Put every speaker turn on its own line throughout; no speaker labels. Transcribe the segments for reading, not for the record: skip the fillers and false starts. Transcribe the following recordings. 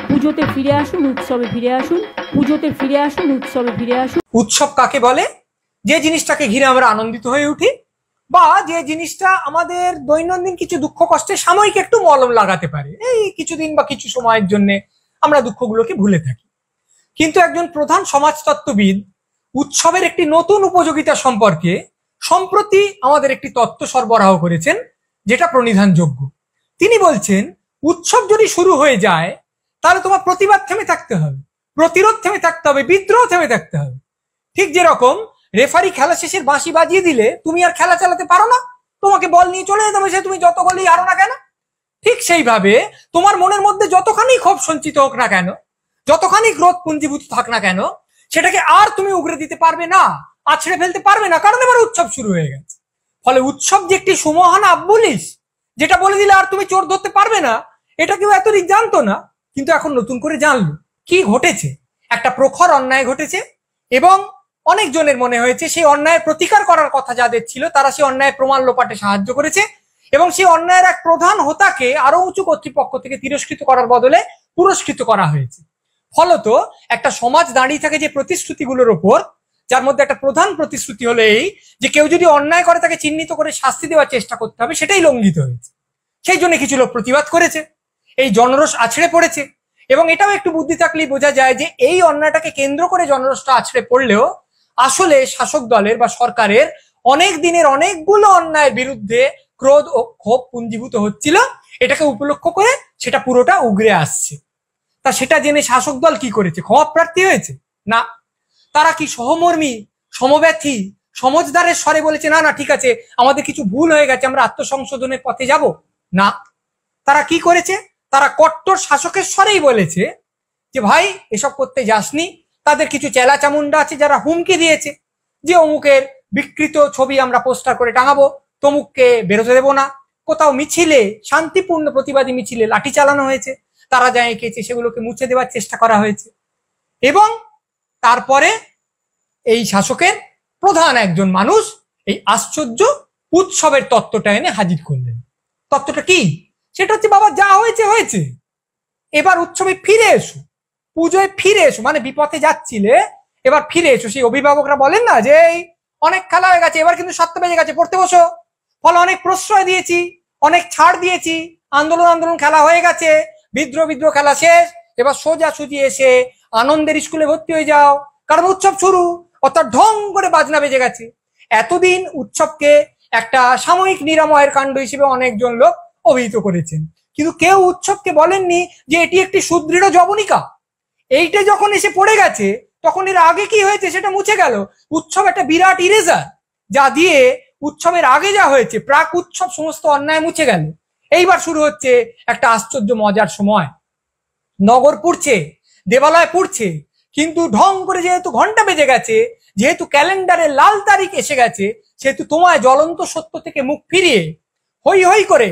পুজোতে ফিরে আসুন, উৎসবে ফিরে আসুন, পুজোতে ফিরে আসুন, উৎসবে ফিরে আসুন।
উৎসব কাকে বলে? যে জিনিসটাকে ঘিরে আমরা আনন্দিত হয়ে উঠি, বা যে জিনিসটা আমাদের দৈনন্দিন কিছু দুঃখ কষ্টে সাময়িক একটু মলম লাগাতে পারে, এই কিছুদিন বা কিছু সময়ের জন্য আমরা দুঃখগুলোকে ভুলে থাকি। কিন্তু একজন প্রধান সমাজতত্ত্ববিদ উৎসবের একটি নতুন উপযোগিতা সম্পর্কে সম্প্রতি আমাদের একটি তত্ত্ব সরবরাহ করেছেন, যেটা প্রণিধানযোগ্য। তিনি বলছেন, উৎসব যদি শুরু হয়ে যায় তাহলে তোমার প্রতিবাদ থেমে থাকতে হবে, প্রতিরোধ থেমে থাকতে হবে, বিদ্রোহ থেমে থাকতে হবে। ঠিক যেরকম রেফারি খেলা শেষের বাঁশি বাজিয়ে দিলে তুমি আর খেলা চালাতে পারো না, তোমাকে বল নিয়ে চলে যেতে হবে, সে তুমি যত বলেই হারো না কেন। ঠিক সেইভাবে তোমার মনের মধ্যে যতখানি ক্ষোভ সঞ্চিত হোক না কেন, যতখানি ক্রোধ পুঞ্জীভূত থাক না কেন, সেটাকে আর তুমি উগরে দিতে পারবে না, আছড়ে ফেলতে পারবে না, কারণ এবার উৎসব শুরু হয়ে গেছে। ফলে উৎসব যে একটি সুমহান আব্বুলিশ, যেটা বলে দিলে আর তুমি চোর ধরতে পারবে না, এটা কেউ এতদিন জানতো না, কিন্তু এখন নতুন করে জানলো। কি ঘটেছে? একটা প্রখর অন্যায় ঘটেছে, এবং অনেকজনের মনে হয়েছে সেই অন্যায়ের প্রতিকার করার কথা যাদের ছিল তারা সেই অন্যায়ের প্রমাণ লোপাটে সাহায্য করেছে, এবং সেই অন্যায়ের এক প্রধান হোতাকে আরো উঁচু কর্তৃপক্ষ থেকে তিরস্কৃত করার বদলে পুরস্কৃত করা হয়েছে। ফলত একটা সমাজ দাঁড়িয়ে থাকে যে প্রতিশ্রুতিগুলোর ওপর, যার মধ্যে একটা প্রধান প্রতিশ্রুতি হলো এই যে কেউ যদি অন্যায় করে তাকে চিহ্নিত করে শাস্তি দেওয়ার চেষ্টা করতে হবে, সেটাই লঙ্ঘিত হয়েছে। সেই জন্য কিছু লোক প্রতিবাদ করেছে, এই জনরোষ আছড়ে পড়েছে। এবং এটাও একটু বুদ্ধি থাকলেই বোঝা যায় যে এই অন্যায়টাকে কেন্দ্র করে জনরোষটা আছড়ে পড়লেও আসলে শাসক দলের বা সরকারের অনেক দিনের অনেকগুলো অন্যায়ের বিরুদ্ধে ক্রোধ ও ক্ষোভ পুঞ্জীভূত হচ্ছিল, এটাকে উপলক্ষ করে সেটা পুরোটা উগরে আসছে। তা সেটা জেনে শাসক দল কি করেছে? ক্ষমা প্রার্থী হয়েছে? না, তারা কি সহমর্মী, সমব্যথী, সমজদারের স্বরে বলেছে না না ঠিক আছে আমাদের কিছু ভুল হয়ে গেছে, আমরা আত্মসংশোধনের পথে যাব? না, তারা কি করেছে? তারা কট্টর শাসকের স্বরেই বলেছে যে ভাই এসব করতে যাসনি। তাদের কিছু চেলা চামুন্ডা আছে যারা হুমকি দিয়েছে যে অমুকের বিকৃত ছবি আমরা পোস্টার করে টাঙাবো, তমুককে বেরোতে দেবো না। কোথাও মিছিলে, শান্তিপূর্ণ প্রতিবাদী মিছিলে লাঠি চালানো হয়েছে, তারা যা এঁকেছে সেগুলোকে মুছে দেওয়ার চেষ্টা করা হয়েছে। এবং তারপরে এই শাসকের প্রধান একজন মানুষ এই আশ্চর্য উৎসবের তত্ত্বটা এনে হাজির করলেন। তত্ত্বটা কি? সেটা হচ্ছে, বাবা যা হয়েছে হয়েছে, এবার উৎসবে ফিরে এসো, পুজোয় ফিরে এসো, মানে বিপথে যাচ্ছিলে এবার ফিরে এসো। সেই অভিভাবকরা বলেন না যে এই অনেক খেলা হয়ে গেছে, এবার কিন্তু 7টা বেজে গেছে, পড়তে বসো। ফলে অনেক প্রশ্রয় দিয়েছি, অনেক ছাড় দিয়েছি, আন্দোলন খেলা হয়ে গেছে, বিদ্রোহ খেলা শেষ, এবার সোজা সুজি এসে আনন্দের স্কুলে ভর্তি হয়ে যাও, কারণ উৎসব শুরু। অর্থাৎ ঢং করে বাজনা বেজে গেছে। এতদিন উৎসবকে একটা সাময়িক নিরাময়ের কাণ্ড হিসেবে অনেকজন লোক অভিহিত করেছেন, কিন্তু কেউ উৎসবকে বলেননি যে এটি একটি সুদৃঢ় জবনিকা। এইটা যখন এসে পড়ে গেছে তখন এর আগে কি হয়েছে সেটা মুছে গেল। উৎসব একটা বিরাট ইরেজার, যা দিয়ে উৎসবের আগে যা হয়েছে প্রাক উৎসব সমস্ত অন্যায় মুছে গেল। এইবার শুরু হচ্ছে একটা আশ্চর্য মজার সময়। নগর পুড়ছে, দেবালয় পুড়ছে, কিন্তু ঢং করে যেহেতু ঘন্টা বেজে গেছে, যেহেতু ক্যালেন্ডারে লাল তারিখ এসে গেছে, সেহেতু তোমায় জ্বলন্ত সত্য থেকে মুখ ফিরিয়ে হই হই করে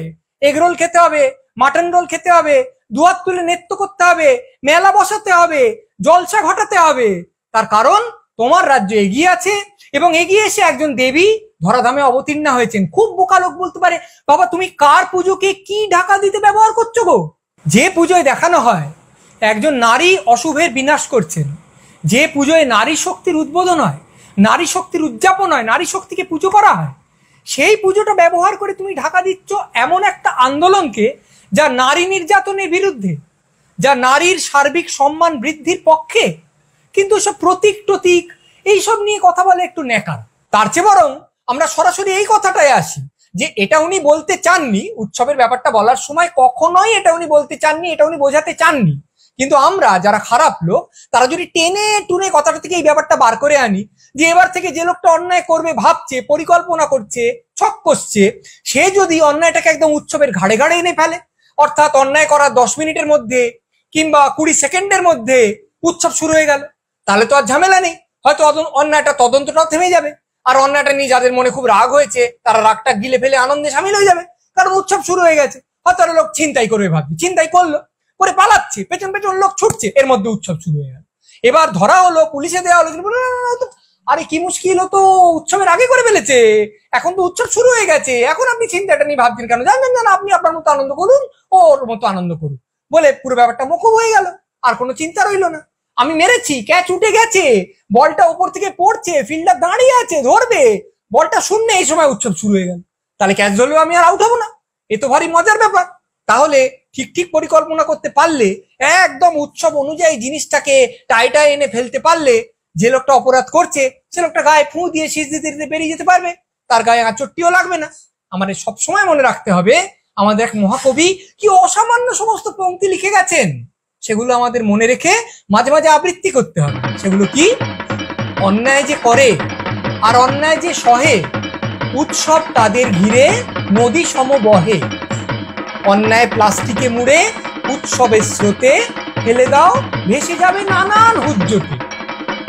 এগরোল খেতে হবে, মাটন রোল খেতে হবে, দুয়ার তুলে নৃত্য করতে হবে, মেলা বসাতে হবে, জলসা ঘটাতে হবে। তার কারণ তোমার রাজ্য এগিয়ে আছে, এবং এগিয়ে এসে একজন দেবী ধরাধামে অবতীর্ণা হয়েছেন। খুব বোকা লোক বলতে পারে, বাবা তুমি কার পুজোকে কি ঢাকা দিতে ব্যবহার করছো গো? যে পুজোয় দেখানো হয় একজন নারী অশুভের বিনাশ করছেন, যে পুজোয় নারী শক্তির উদ্বোধন হয়, নারী শক্তির উদযাপন হয়, নারী শক্তিকে পুজো করা হয়, সেই পুজোটা ব্যবহার করে তুমি ঢাকা দিচ্ছ এমন একটা আন্দোলনকে যা নারী নির্যাতনের বিরুদ্ধে, যা নারীর সার্বিক সম্মান বৃদ্ধির পক্ষে। কিন্তু সব প্রতীক টতীক এইসব নিয়ে কথা বলে একটু নেকার। তার চেয়ে বরং আমরা সরাসরি এই কথাটাই আসি যে এটা উনি বলতে চাননি, উৎসবের ব্যাপারটা বলার সময় কখনোই এটা উনি বলতে চাননি, এটা উনি বোঝাতে চাননি। কিন্তু আমরা যারা খারাপ লোক তারা যদি টেনে টুনে কথাটা থেকে এই ব্যাপারটা বার করে আনি যে এবার থেকে যে লোকটা অন্যায় করবে ভাবছে, পরিকল্পনা করছে, ছক কষছে, সে যদি অন্যায়টাকে একদম উৎসবের ঘাড়ে ঘাড়ে এনে ফেলে, অর্থাৎ অন্যায় করার 10 মিনিটের মধ্যে কিংবা 20 সেকেন্ডের মধ্যে উৎসব শুরু হয়ে গেল, তাহলে তো আর ঝামেলা নেই। হয়তো অন্যায়টা তদন্তটাও থেমে যাবে, আর অন্যায়টা নিয়ে যাদের মনে খুব রাগ হয়েছে তারা রাগটা গিলে ফেলে আনন্দে সামিল হয়ে যাবে, কারণ উৎসব শুরু হয়ে গেছে। হয়তো লোক ছিনতাই করবে ভাবছে, ছিনতাই করলো, করে পালাচ্ছে, পেছন পেছন লোক ছুটছে, এর মধ্যে উৎসব শুরু হয়ে গেল। এবার ধরা হলো, পুলিশে দেওয়া হলো, আরে কি মুশকিল, ও তো উৎসবের আগে করে ফেলেছে, এখন তো উৎসব শুরু হয়ে গেছে, এখন আপনি চিন্তাটা নিয়ে ভাবছেন কেন? জানেন না, আপনি আপনার মতো আনন্দ করুন, ওর মতো আনন্দ করুন, বলে পুরো ব্যাপারটা মকুব হয়ে গেল, আর কোনো চিন্তা রইল না। আমি মেরেছি, ক্যাচ উঠে গেছে, বলটা উপর থেকে পড়ছে, ফিল্ডার দাঁড়িয়ে আছে, ধরবে, বলটা শূন্য, এই সময় উৎসব শুরু হয়ে গেল, তাহলে ক্যাচ ধরলেও আমি আর আউট হবো না? এ তো ভারী মজার ব্যাপার। তাহলে ঠিক ঠিক পরিকল্পনা করতে পারলে, একদম উৎসব অনুযায়ী জিনিসটাকে টাইটায় এনে ফেলতে পারলে, যে লোকটা অপরাধ করছে সে লোকটা গায়ে ফু দিয়ে শীষ দিতে দিতে বেরিয়ে যেতে পারবে, তার গায়ে আঁচড়টিও লাগবে না। আমাদের সবসময় মনে রাখতে হবে, আমাদের এক মহাকবি কি অসামান্য সমস্ত পংক্তি লিখে গেছেন, সেগুলো আমাদের মনে রেখে মাঝে মাঝে আবৃত্তি করতে হবে। সেগুলো কি? অন্যায় যে করে আর অন্যায় যে সহে, উৎসব তাদের ঘিরে নদী সম বহে, অন্যায় প্লাস্টিকে মুড়ে উৎসবের স্রোতে ফেলে দাও, ভেসে যাবে নানান হুজ্জতে।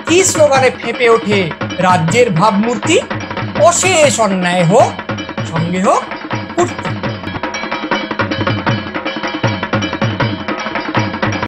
কি স্লোগানে ফেঁপে ওঠে রাজ্যের ভাবমূর্তি, অশেষ অন্যায় হোক, সঙ্গে হোক ফুর্তি।